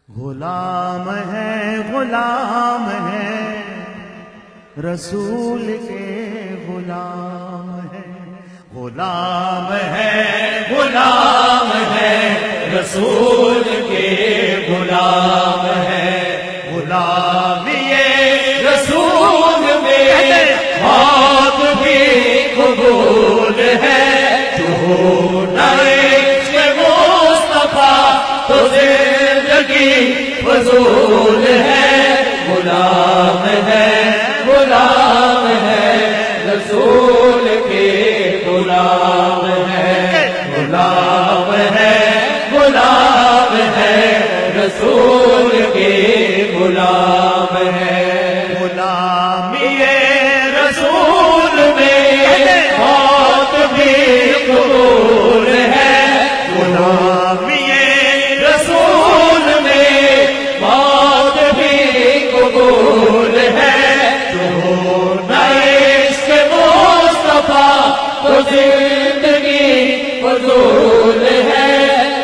غلام ہے رسول کے غلام ہے، غلام ہے رسول کے غلام ہے، غلامی رسول میں موت بھی قبول ہے، جو عشق مصطفیٰ تو زندگی فضول ہے، غلام ہے رسول کے غلام ہے، غلام ہے رسول کے غلام ہے، غلامی رسول میں موت بھی قبول ہے، غلامی رسول میں موت بھی قبول ہے، تو زندگی فضول ہے،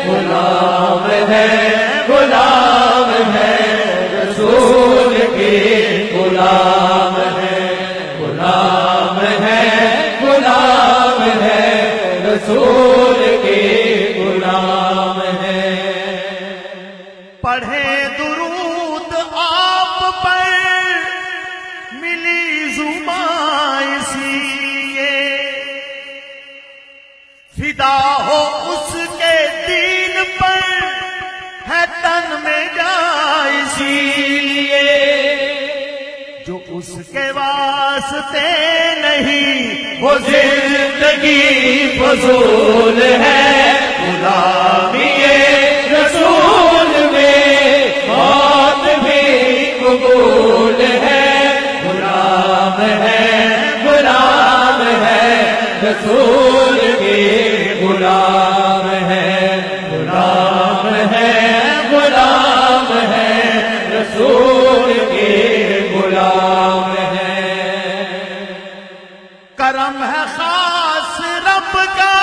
غلام ہے رسول کے غلام ہے، غلام ہے رسول کے غلام ہے۔ پڑھے درود آپ پر ملی زبان اس لیے، فدا ہو اس کے دین پر ہے تن میں جائے، اسی لیے جو اس کے واسطے نہیں وہ زندگی فضول ہے، غلامی رسول میں موت بھی قبول ہے، غلام ہے رسول کے غلام ہے، غلام ہے رسول کے غلام ہے۔ کرم ہے خاص رب کا،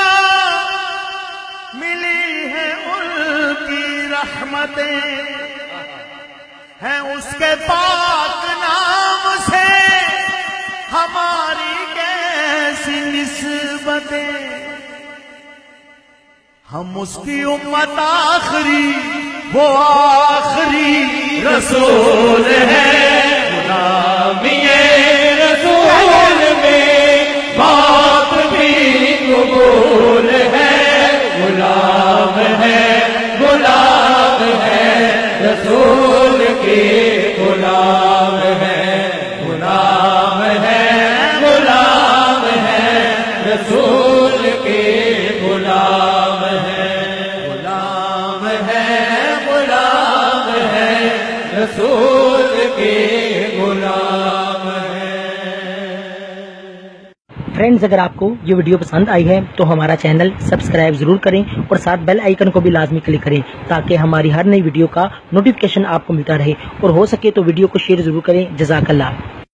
ملی ہے ان کی رحمتیں، ہیں اس کے پاک نام سے ہماری کیسی نسبتیں، ہم اس کی امت آخری وہ آخری رسول ہے، غلامی رسول میں موت بھی قبول ہے، غلام ہے رسول کے غلام ہے، غلام ہے رسول کے غلام ہے، غلام ہے رسول کے غلام ہے۔ فرینڈز، اگر آپ کو یہ ویڈیو پسند آئی ہے تو ہمارا چینل سبسکرائب ضرور کریں اور ساتھ بیل آئیکن کو بھی لازمی کلک کریں تاکہ ہماری ہر نئی ویڈیو کا نوٹیفیکیشن آپ کو ملتا رہے، اور ہو سکے تو ویڈیو کو شیئر ضرور کریں۔ جزاک اللہ۔